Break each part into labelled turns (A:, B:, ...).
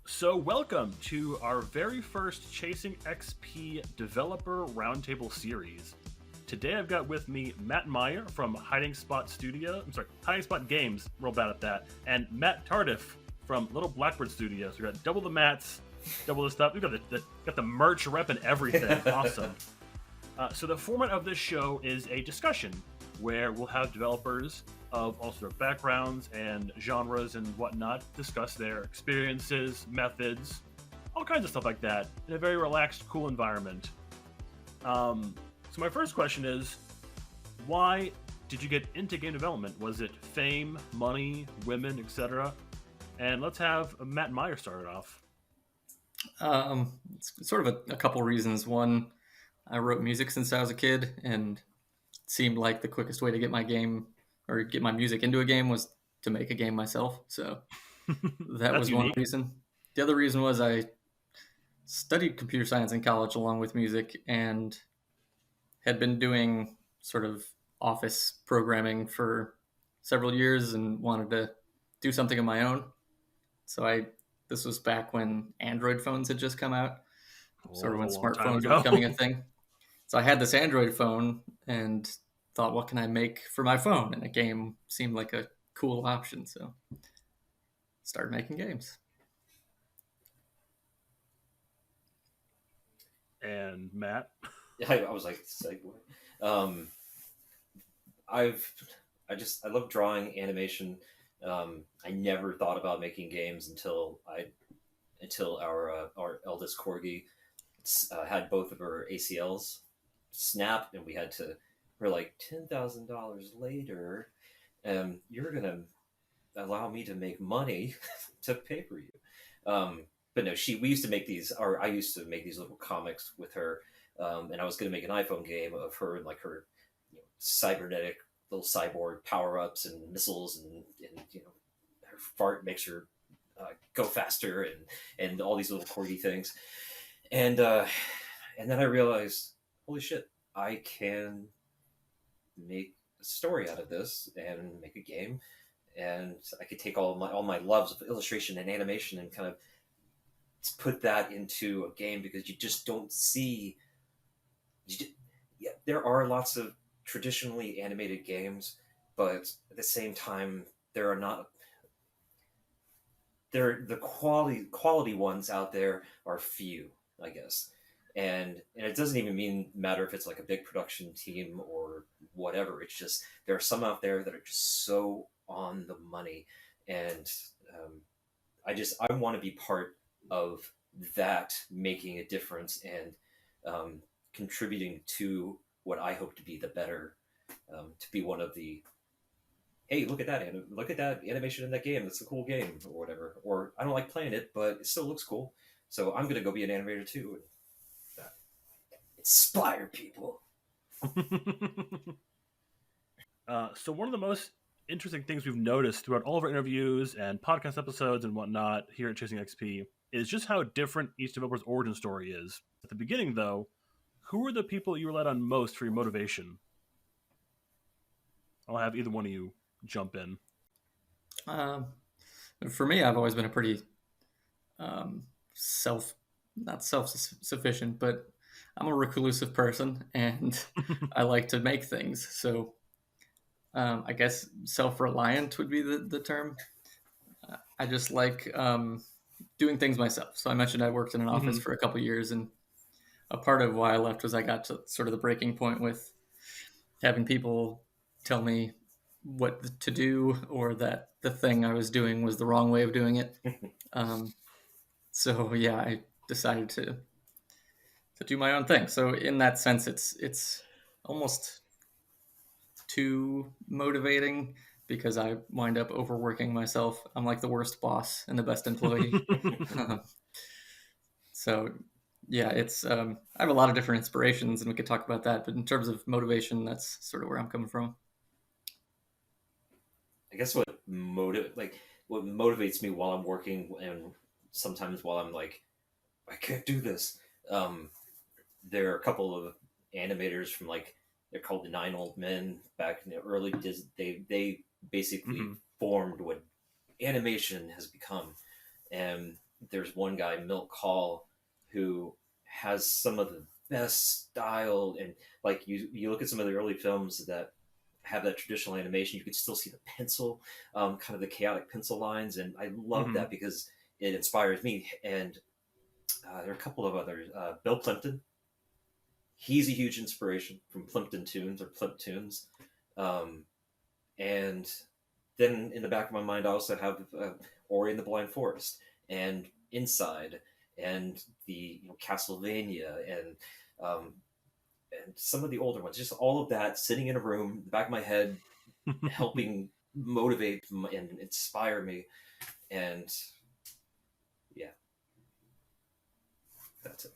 A: So welcome to our very first Chasing XP Developer Roundtable series. Today I've got with me Matt Meyer from Hiding Spot Games, real bad at that, and Matt Tardiff from Little Blackbird Studios. We got double the Matts, double the stuff. We've got the merch rep and everything. Awesome. So the format of this show is a discussion where we'll have developers of all sorts of backgrounds and genres and whatnot discuss their experiences, methods, all kinds of stuff like that in a very relaxed, cool environment. So my first question is, why did you get into game development? Was it fame, money, women, etc.? And let's have Matt Meyer start it off.
B: It's sort of a couple reasons. One, I wrote music since I was a kid, and it seemed like the quickest way to get my music into a game was to make a game myself. So that was
A: unique.
B: One reason. The other reason was I studied computer science in college along with music and had been doing sort of office programming for several years and wanted to do something of my own. So this was back when Android phones had just come out, sort of when smartphones were becoming a thing. So I had this Android phone and thought, what can I make for my phone? And a game seemed like a cool option. So started making games.
A: And Matt?
C: I was like, segue. I love drawing, animation. I never thought about making games until our eldest corgi had both of her ACLs snap, and we're like, $10,000 later, you're gonna allow me to make money to pay for you. But no, I used to make these little comics with her, and I was gonna make an iPhone game of her and like her, cybernetic little cyborg power-ups and missiles, and her fart makes her go faster, and all these little corgi things, and then I realized, holy shit, I can make a story out of this and make a game, and I could take all my loves of illustration and animation and kind of put that into a game, because you just don't see. There are lots of traditionally animated games, but at the same time, there are not. The quality ones out there are few, I guess. And it doesn't even matter if it's like a big production team or whatever. It's just there are some out there that are just so on the money, and I want to be part of that, making a difference and contributing to what I hope to be the better, to be one of the, hey, look at that animation in that game. That's a cool game, or whatever. Or I don't like playing it, but it still looks cool, so I'm gonna go be an animator too. Inspire people.
A: So one of the most interesting things we've noticed throughout all of our interviews and podcast episodes and whatnot here at Chasing XP is just how different each developer's origin story is. At the beginning, though, who were the people you relied on most for your motivation? I'll have either one of you jump in.
B: For me, I've always been a pretty not self-sufficient, but I'm a reclusive person, and I like to make things. So I guess self-reliant would be the term. I just like doing things myself. So I mentioned I worked in an office for a couple of years, and a part of why I left was I got to sort of the breaking point with having people tell me what to do, or that the thing I was doing was the wrong way of doing it. So yeah, I decided to do my own thing. So in that sense, it's almost too motivating, because I wind up overworking myself. I'm like the worst boss and the best employee. So yeah, it's I have a lot of different inspirations, and we could talk about that. But in terms of motivation, that's sort of where I'm coming from.
C: I guess what motivates me while I'm working, and sometimes while I'm like I can't do this. There are a couple of animators from like they're called the Nine Old Men back in the early they basically formed what animation has become. And there's one guy, Milk Hall, who has some of the best style, and like you look at some of the early films that have that traditional animation, you can still see the pencil, kind of the chaotic pencil lines, and I love that because it inspires me. And there are a couple of others. Bill Plimpton, he's a huge inspiration from Plimpton Tunes or Plimp Tunes. And then in the back of my mind, I also have Ori and the Blind Forest and Inside and the Castlevania and some of the older ones. Just all of that sitting in a room, in the back of my head, helping motivate and inspire me. And yeah, that's it.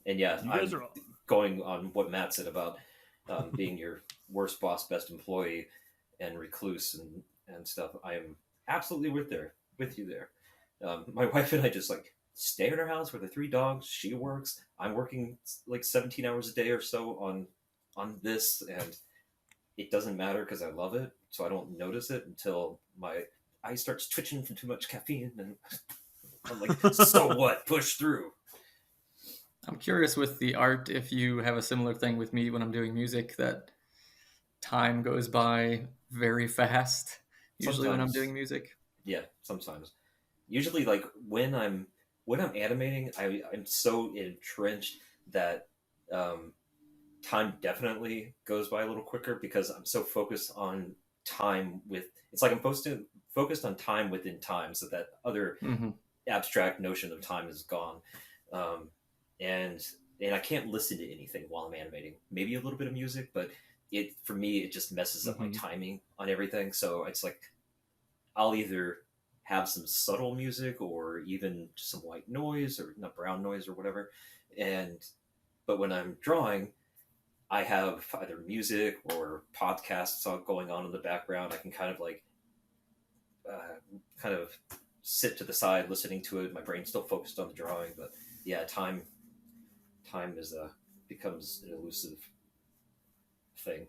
C: And yeah, going on what Matt said about being your worst boss, best employee, and recluse and stuff. I am absolutely with you there. My wife and I just like stay in our house with the 3 dogs. She works. I'm working like 17 hours a day or so on this, and it doesn't matter because I love it. So I don't notice it until my eye starts twitching from too much caffeine, and I'm like, so what? Push through.
B: I'm curious with the art if you have a similar thing with me when I'm doing music, that time goes by very fast. Usually when I'm doing music.
C: Yeah, sometimes. Usually, like when I'm animating, I'm so entrenched that time definitely goes by a little quicker because I'm so focused on time with. It's like I'm focused on time within time, so that other abstract notion of time is gone. And I can't listen to anything while I'm animating. Maybe a little bit of music, but for me it just messes up my timing on everything. So it's like I'll either have some subtle music or even just some white noise or not brown noise or whatever. But when I'm drawing, I have either music or podcasts going on in the background. I can kind of like sit to the side listening to it. My brain's still focused on the drawing, but yeah, time is becomes an elusive thing.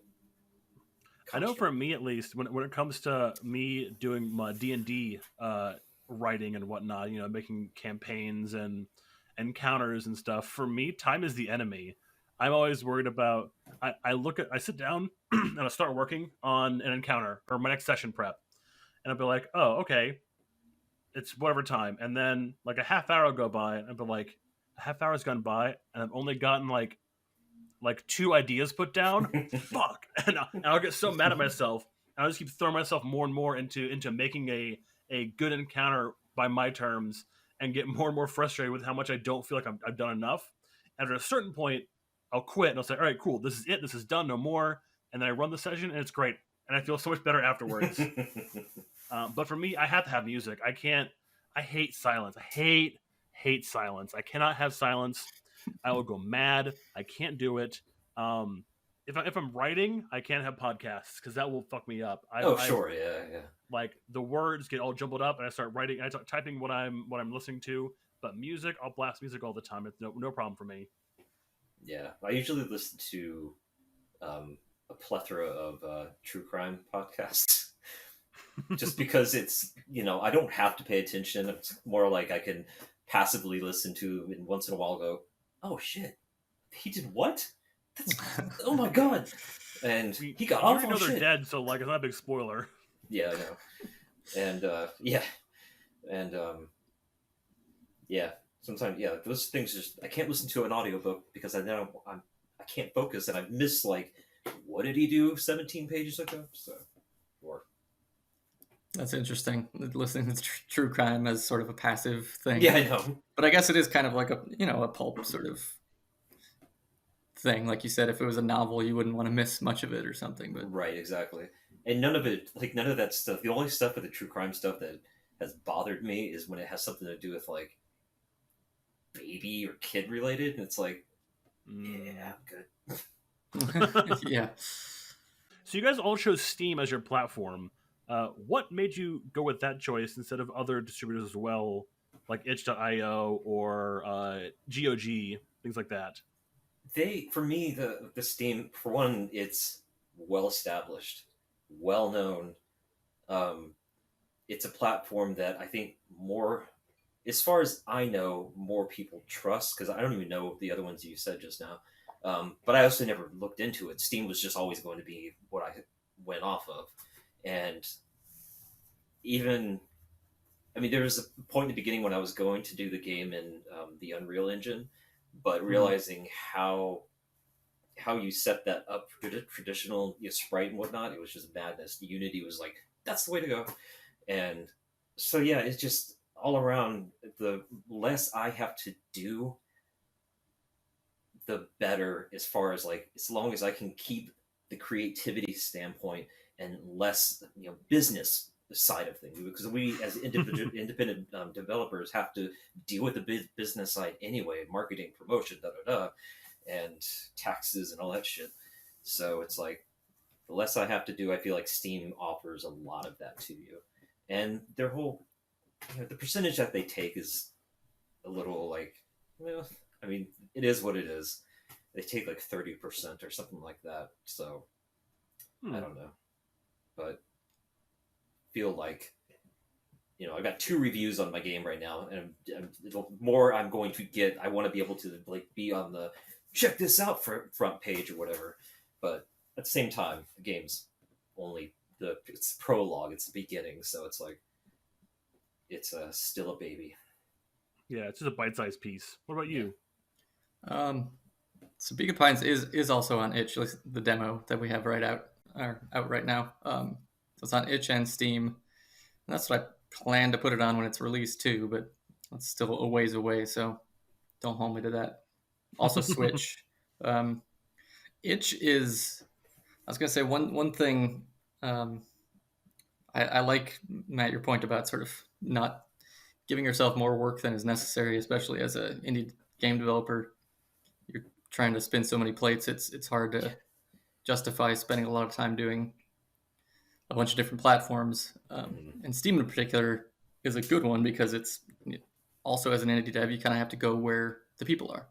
A: I know for me at least, when it comes to me doing my D&D writing and whatnot, making campaigns and encounters and stuff, for me, time is the enemy. I'm always worried about, I sit down and I start working on an encounter or my next session prep, and I'll be like, oh, okay, it's whatever time. And then like a half hour will go by, and I'll be like, a half hour's gone by, and I've only gotten like 2 ideas put down. Fuck. And I'll get so mad at myself. And I'll just keep throwing myself more and more into making a good encounter by my terms, and get more and more frustrated with how much I don't feel like I've done enough. And at a certain point, I'll quit and I'll say, all right, cool, this is it. This is done, no more. And then I run the session and it's great. And I feel so much better afterwards. But for me, I have to have music. I hate silence. I hate silence. I cannot have silence. I will go mad. I can't do it. If I'm writing, I can't have podcasts because that will fuck me up.
C: Sure, yeah.
A: Like the words get all jumbled up, and I start writing. I start typing what I'm listening to. But music, I'll blast music all the time. It's no problem for me.
C: Yeah, I usually listen to a plethora of true crime podcasts. Just because it's I don't have to pay attention. It's more like I can passively listen to, and once in a while go, oh shit, he did what? That's oh my god, and he got off on shit.
A: They're dead, so like it's not a big spoiler.
C: Yeah, I know, and sometimes those things just I can't listen to an audiobook because I can't focus and I miss like what did he do 17 pages ago? So
B: that's interesting. Listening to true crime as sort of a passive thing.
C: Yeah, I know.
B: But I guess it is kind of like a pulp sort of thing. Like you said, if it was a novel, you wouldn't want to miss much of it or something. But
C: right, exactly. And none of that stuff. The only stuff with the true crime stuff that has bothered me is when it has something to do with like baby or kid related, and it's like, yeah, I'm
B: good. Yeah.
A: So you guys all chose Steam as your platform. What made you go with that choice instead of other distributors as well? like itch.io or GOG, things like that?
C: For me, the Steam, for one, it's well established, well known. Um, it's a platform that I think more, as far as I know, more people trust, because I don't even know the other ones you said just now. But I also never looked into it. Steam was just always going to be what I went off of. And even, I mean, there was a point in the beginning when I was going to do the game in the Unreal Engine, but realizing how you set that up for traditional sprite and whatnot, it was just madness. The Unity was like, that's the way to go. And so, yeah, it's just all around, the less I have to do, the better, as far as like, as long as I can keep the creativity standpoint and less, business side of things, because we as independent developers have to deal with the business side anyway, marketing, promotion, and taxes and all that shit. So it's like, the less I have to do, I feel like Steam offers a lot of that to you. And their whole, the percentage that they take is a little like, well, I mean, it is what it is. They take like 30% or something like that. So I don't know, but feel like, I got 2 reviews on my game right now, and the more I'm going to get, I want to be able to like be on the check this out for front page or whatever. But at the same time, the game's only it's prologue, it's the beginning, so it's like, it's still a baby.
A: Yeah, it's just a bite-sized piece. What about you?
B: So Beacon Pines is also on itch, like the demo that we have out right now. So it's on itch and Steam. And that's what I plan to put it on when it's released too, but it's still a ways away, so don't hold me to that. Also Switch. Itch is, I was gonna say one thing. I like, Matt, your point about sort of not giving yourself more work than is necessary, especially as an indie game developer. You're trying to spin so many plates. It's hard to justify spending a lot of time doing a bunch of different platforms. And Steam in particular is a good one because it's also, as an indie dev, you kind of have to go where the people are.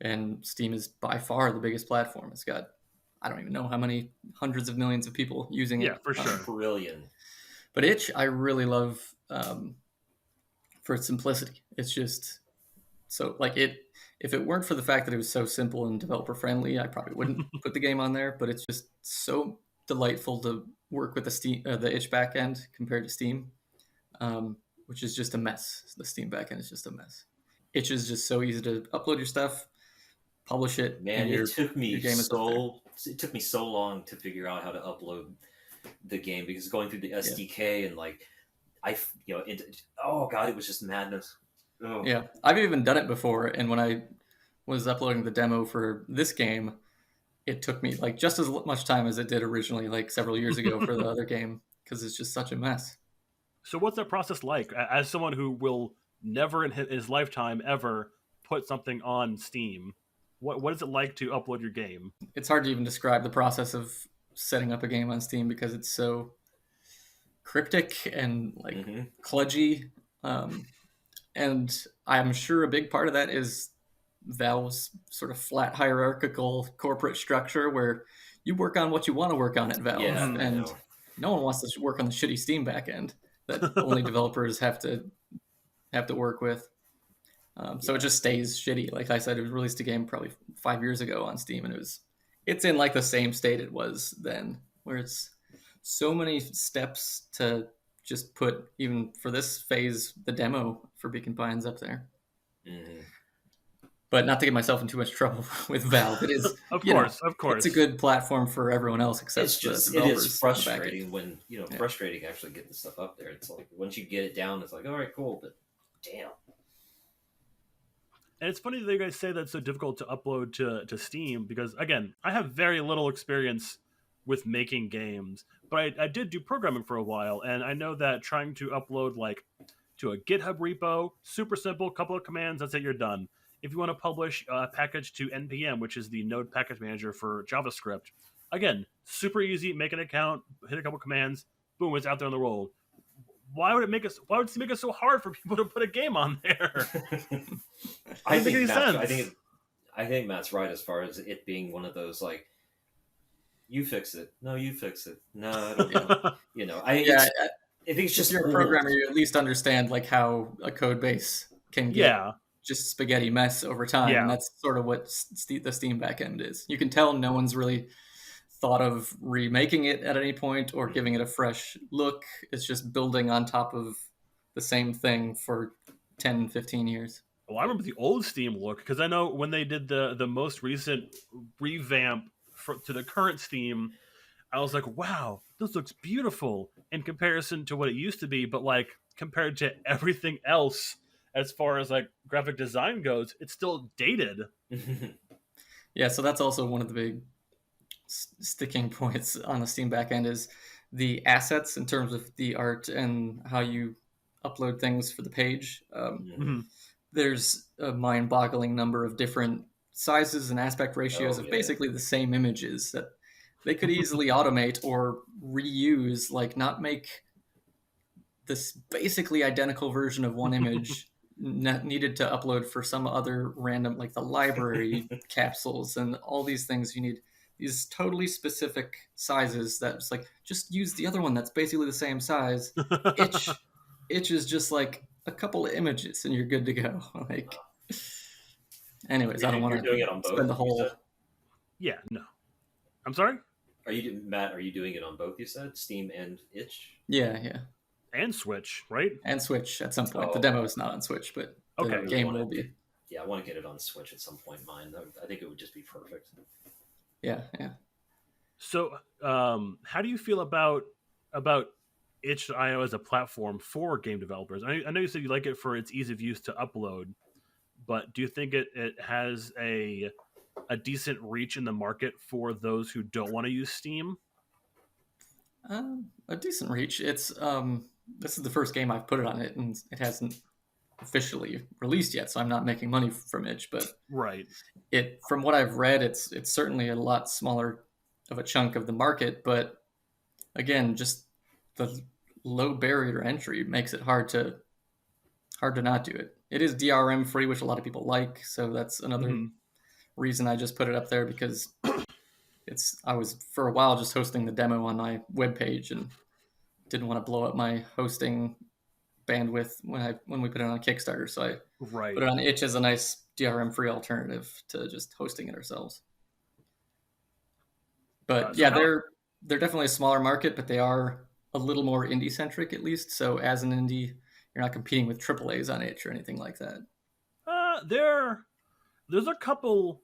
B: And Steam is by far the biggest platform. It's got, I don't even know how many hundreds of millions of people using it.
A: Yeah, for sure.
C: Brilliant.
B: But itch, I really love for its simplicity. It's just so like if it weren't for the fact that it was so simple and developer friendly, I probably wouldn't put the game on there. But it's just so delightful to work with the itch backend compared to Steam, which is just a mess. The Steam backend is just a mess. Itch is just so easy to upload your stuff, publish it.
C: Man, it took me so long to figure out how to upload the game, because going through the SDK and like oh god, it was just madness. Oh.
B: Yeah, I've even done it before, and when I was uploading the demo for this game, it took me like just as much time as it did originally, like several years ago for the other game, because it's just such a mess.
A: So what's that process like? As someone who will never in his lifetime ever put something on Steam, what is it like to upload your game?
B: It's hard to even describe the process of setting up a game on Steam because it's so cryptic and like kludgy. And I'm sure a big part of that is Valve's sort of flat hierarchical corporate structure where you work on what you want to work on at Valve, and no one wants to work on the shitty Steam backend that only developers have to work with. So it just stays shitty. Like I said, it was released a game probably 5 years ago on Steam, and it's in like the same state it was then, where it's so many steps to just put, even for this phase, the demo for Beacon Pines up there. But not to get myself in too much trouble with Valve. It is, of course.
A: It's
B: a good platform for everyone else except
C: it's just,
B: the developers.
C: It is frustrating when, frustrating actually getting the stuff up there. It's like, once you get it down, it's like, all right, cool, but damn.
A: And it's funny that you guys say that's so difficult to upload to Steam, because, again, I have very little experience with making games, but I did do programming for a while, and I know that trying to upload like to a GitHub repo, super simple, couple of commands, that's it, you're done. If you want to publish a package to NPM, which is the Node package manager for JavaScript, again, super easy, make an account, hit a couple commands, boom, it's out there on the world. why would it make it so hard for people to put a game on there?
C: I
A: Doesn't make any
C: think Matt,
A: sense.
C: I think Matt's right as far as it being one of those like, you fix it, no, you fix it, no, I don't know. You know,
B: Yeah,
C: I think it's
B: if
C: just
B: you're a
C: old.
B: programmer, you at least understand like how a code base can get
A: Yeah,
B: just spaghetti mess over time, and
A: yeah.
B: that's sort of what the Steam backend is. You can tell no one's really thought of remaking it at any point or giving it a fresh look. It's just building on top of the same thing for 10, 15 years.
A: Well, I remember the old Steam look because I know when they did the most recent revamp to the current Steam, I was like, wow, this looks beautiful in comparison to what it used to be, but like compared to everything else as far as like graphic design goes, it's still dated.
B: Yeah, so that's also one of the big sticking points on the Steam backend is the assets in terms of the art and how you upload things for the page.
A: Mhm.
B: There's a mind-boggling number of different sizes and aspect ratios
C: Oh,
B: of
C: yeah.
B: basically the same images that they could easily automate or reuse, like not make this basically identical version of one image needed to upload for some other random, like the library capsules and all these things. You need these totally specific sizes that's like, just use the other one that's basically the same size. Itch is just like a couple of images and you're good to go. Like, anyways, I don't
C: You're
B: want
C: doing it
B: to
C: on
B: spend
C: both,
B: the
C: you
B: whole.
C: said?
A: Yeah, no. I'm sorry?
C: Matt, are you doing it on both, you said? Steam and Itch?
B: Yeah.
A: And Switch, right?
B: And Switch at some point. The
C: Oh,
B: demo is not on Switch, but the
A: Okay.
B: game will be.
C: Yeah, I want to get it on Switch at some point. Mine, I think it would just be perfect.
B: Yeah.
A: So, how do you feel about itch.io as a platform for game developers? I know you said you like it for its ease of use to upload, but do you think it has a decent reach in the market for those who don't want to use Steam?
B: A decent reach. It's this is the first game I've put it on it, and it hasn't officially released yet, so I'm not making money from it. But
A: Right.
B: it, from what I've read, it's certainly a lot smaller of a chunk of the market. But again, just the low barrier to entry makes it hard to not do it. It is DRM free, which a lot of people like, so that's another reason I just put it up there, because I was for a while just hosting the demo on my webpage and didn't want to blow up my hosting bandwidth when we put it on Kickstarter. So I
A: Right.
B: put it on Itch as a nice DRM free alternative to just hosting it ourselves. But they're definitely a smaller market, but they are a little more indie centric at least. So as an indie, you're not competing with AAAs on Itch or anything like that.
A: There's a couple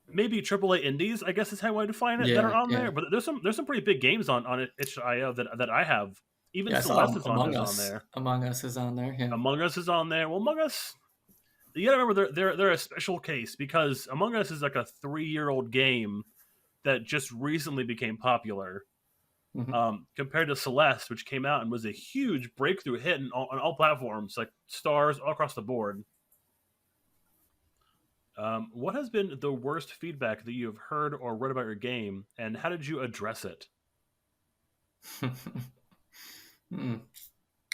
A: maybe AAA indies, I guess is how I define it, that are on there. But there's some pretty big games on itch.io that I have. Even Celeste is on there.
B: Among Us is on there. Yeah.
A: Among Us is on there. Well, Among Us, you gotta remember they're a special case because Among Us is like a 3-year-old game that just recently became popular. Compared to Celeste, which came out and was a huge breakthrough hit on all platforms, like stars all across the board. What has been the worst feedback that you have heard or read about your game, and how did you address it?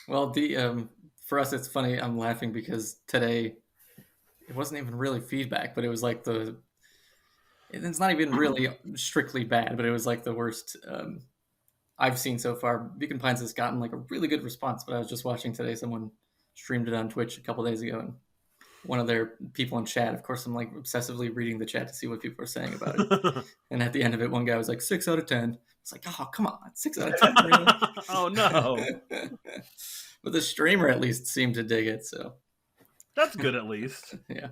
B: Well, for us, it's funny. I'm laughing because today it wasn't even really feedback, but it was like it's not even really strictly bad, but it was like the worst I've seen so far. Beacon Pines has gotten like a really good response, but I was just watching today, someone streamed it on Twitch a couple days ago, and one of their people in chat, of course, I'm like obsessively reading the chat to see what people are saying about it. And at the end of it, one guy was like 6 out of 10. It's like, oh, come on, 6 out of 10. Really?
A: Oh no.
B: But the streamer at least seemed to dig it, so
A: that's good at least.
B: Yeah.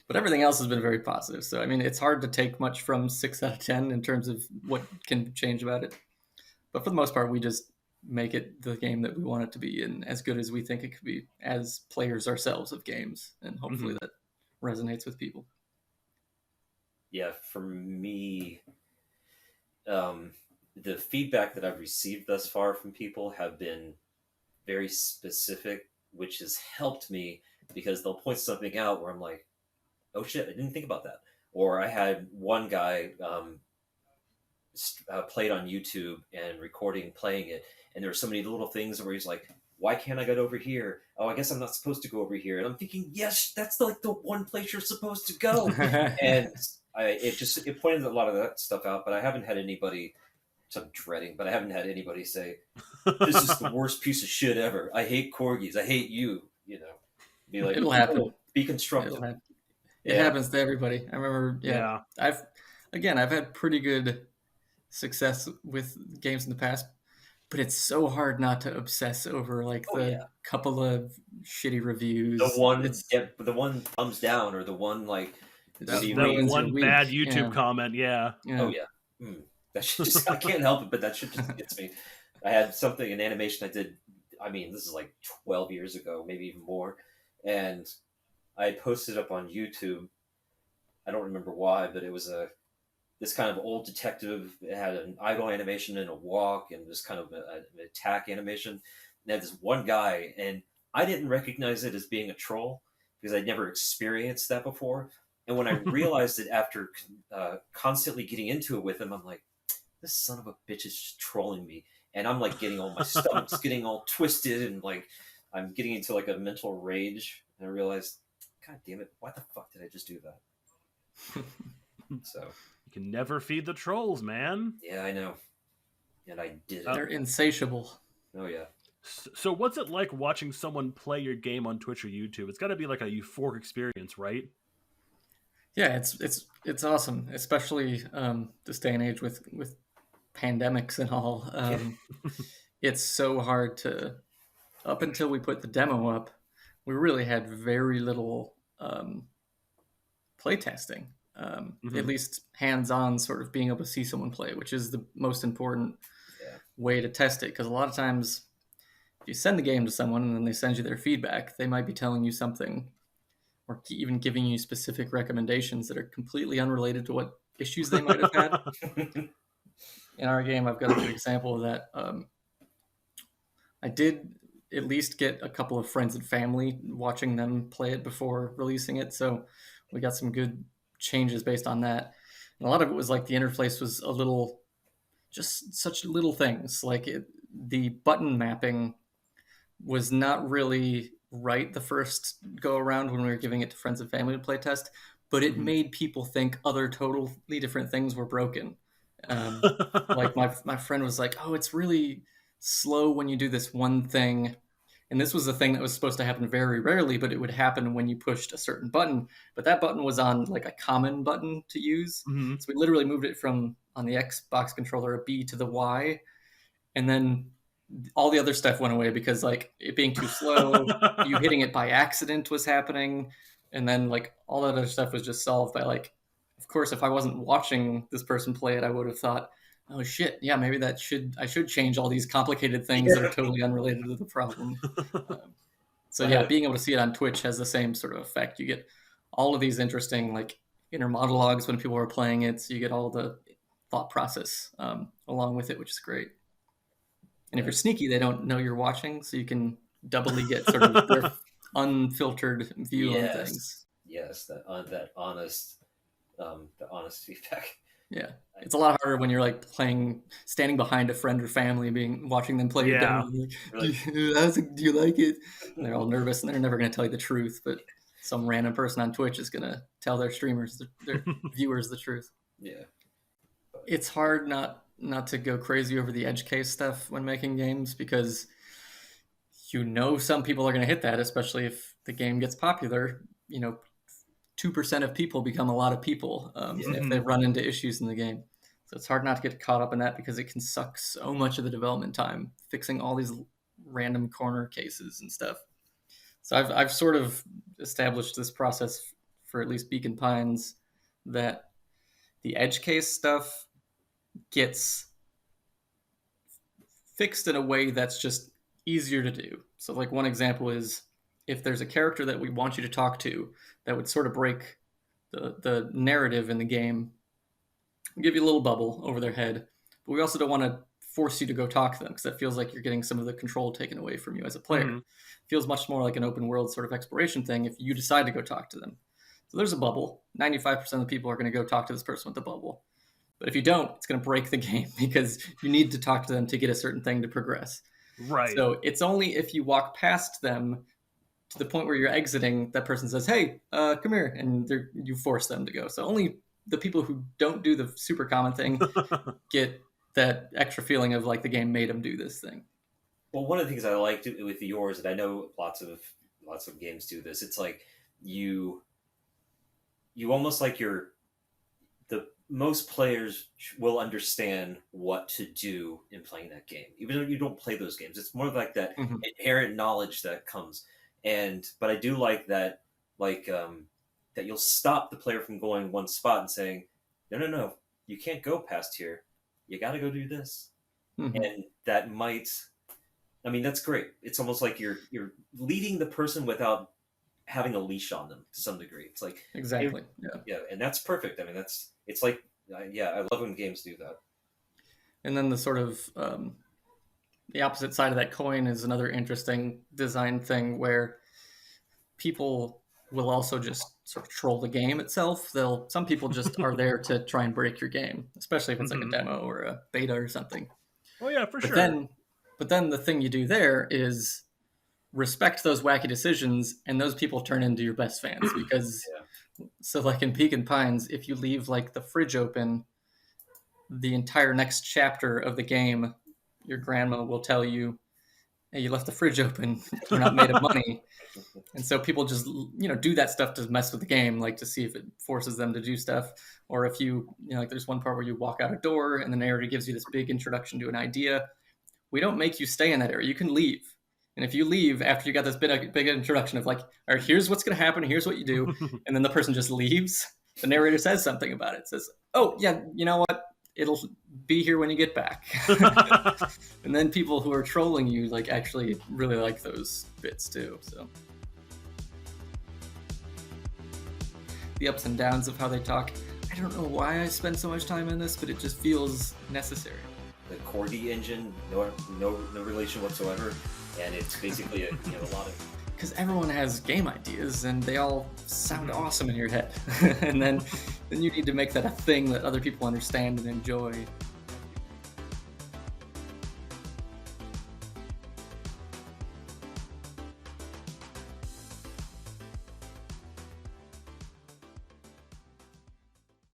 B: But everything else has been very positive. So I mean, it's hard to take much from 6 out of 10 in terms of what can change about it. But for the most part, we just make it the game that we want it to be and as good as we think it could be as players ourselves of games, and hopefully that resonates with people.
C: Yeah, for me, the feedback that I've received thus far from people have been very specific, which has helped me because they'll point something out where I'm like, oh shit, I didn't think about that. Or I had one guy played on YouTube and playing it, and there were so many little things where he's like, why can't I get over here? Oh, I guess I'm not supposed to go over here. And I'm thinking, yes, that's like the one place you're supposed to go. And it pointed a lot of that stuff out, but I haven't had anybody, so I'm dreading, but I haven't had anybody say, this is the worst piece of shit ever. I hate corgis. I hate you. You know, be like,
B: It'll happen.
C: Be constructive.
B: It'll happen. It happens to everybody. I remember, I've had pretty good success with games in the past, but it's so hard not to obsess over like couple of shitty reviews.
C: The one thumbs down, or the one like
A: that one bad YouTube comment. Yeah.
C: Oh yeah. That shit just, I can't help it, but that shit just gets me. I had an animation I did. I mean, this is like 12 years ago, maybe even more, and I posted up on YouTube. I don't remember why, but it was this kind of old detective. It had an idle animation and a walk, and this kind of an attack animation. And it had this one guy, and I didn't recognize it as being a troll because I'd never experienced that before. And when I realized it after constantly getting into it with him, I'm like, this son of a bitch is just trolling me. And I'm like getting all my stomach's getting all twisted, and like I'm getting into like a mental rage. And I realized, God damn it, why the fuck did I just do that? So
A: you can never feed the trolls, man.
C: Yeah, I know. And I did it.
B: They're insatiable.
C: Oh yeah.
A: So what's it like watching someone play your game on Twitch or YouTube? It's got to be like a euphoric experience, right?
B: Yeah, it's awesome, especially this day and age with pandemics and all. It's so hard to. Up until we put the demo up, we really had very little playtesting. At least hands-on, sort of being able to see someone play, which is the most important way to test it. Because a lot of times, if you send the game to someone and then they send you their feedback, they might be telling you something, or even giving you specific recommendations that are completely unrelated to what issues they might have had. In our game, I've got a good example of that. I did at least get a couple of friends and family watching them play it before releasing it, so we got some good changes based on that. And a lot of it was like the interface was a little, just such little things. Like the button mapping was not really right the first go around when we were giving it to friends and family to play test, but it made people think other totally different things were broken. Like my friend was like, oh, it's really slow when you do this one thing. And this was a thing that was supposed to happen very rarely, but it would happen when you pushed a certain button. But that button was on like a common button to use. Mm-hmm. So we literally moved it from on the Xbox controller a B to the Y. And then all the other stuff went away because like it being too slow, you hitting it by accident was happening. And then like all that other stuff was just solved by like, of course, if I wasn't watching this person play it, I would have thought, oh shit, yeah, maybe I should change all these complicated things that are totally unrelated to the problem. So yeah, being able to see it on Twitch has the same sort of effect. You get all of these interesting like inner monologues when people are playing it, so you get all the thought process along with it, which is great. And if you're sneaky, they don't know you're watching, so you can doubly get sort of their unfiltered view on things.
C: Yes, that honest, the honest feedback.
B: Yeah, it's a lot harder when you're like standing behind a friend or family, watching them play your demo. Like, really? Do you like it? And they're all nervous and they're never going to tell you the truth, but some random person on Twitch is going to tell their streamers, their viewers, the truth.
C: Yeah,
B: it's hard not to go crazy over the edge case stuff when making games because some people are going to hit that, especially if the game gets popular. 2% of people become a lot of people if they run into issues in the game. So it's hard not to get caught up in that because it can suck so much of the development time fixing all these random corner cases and stuff. So I've sort of established this process for at least Beacon Pines that the edge case stuff gets fixed in a way that's just easier to do. So like one example is if there's a character that we want you to talk to that would sort of break the narrative in the game, we'll give you a little bubble over their head, but we also don't want to force you to go talk to them because that feels like you're getting some of the control taken away from you as a player. Mm-hmm. It feels much more like an open world sort of exploration thing if you decide to go talk to them. So there's a bubble. 95% of the people are going to go talk to this person with the bubble. But if you don't, it's going to break the game because you need to talk to them to get a certain thing to progress.
A: Right.
B: So it's only if you walk past them to the point where you're exiting, that person says, "Hey, come here," and you force them to go. So only the people who don't do the super common thing get that extra feeling of like the game made them do this thing.
C: Well, one of the things I liked with yours, and I know lots of games do this. It's like you almost like most players will understand what to do in playing that game, even though you don't play those games. It's more like that inherent knowledge that comes. But I do like that, that you'll stop the player from going one spot and saying, no, you can't go past here. You got to go do this. And that might, I mean, that's great. It's almost like you're leading the person without having a leash on them to some degree. It's like,
B: exactly.
C: Yeah. And that's perfect. I mean, it's like, I love when games do that.
B: And then the sort of, the opposite side of that coin is another interesting design thing where people will also just sort of troll the game itself. Some people just are there to try and break your game, especially if it's like a demo or a beta or something.
A: Oh yeah, for sure.
B: But then the thing you do there is respect those wacky decisions, and those people turn into your best fans because so like in Peak and Pines, if you leave like the fridge open, the entire next chapter of the game, your grandma will tell you, "Hey, you left the fridge open. You're not made of money." And so people just, do that stuff to mess with the game, like to see if it forces them to do stuff. Or if like there's one part where you walk out a door and the narrator gives you this big introduction to an idea. We don't make you stay in that area. You can leave. And if you leave after you got this big introduction of like, all right, here's what's going to happen. Here's what you do. And then the person just leaves. The narrator says something about it. Says, "Oh yeah, you know what? It'll be here when you get back." And then people who are trolling you like actually really like those bits too. So the ups and downs of how they talk. I don't know why I spend so much time in this, but it just feels necessary.
C: The Cordy engine, no relation whatsoever, and it's basically a lot of.
B: Because everyone has game ideas and they all sound awesome in your head, and then you need to make that a thing that other people understand and enjoy.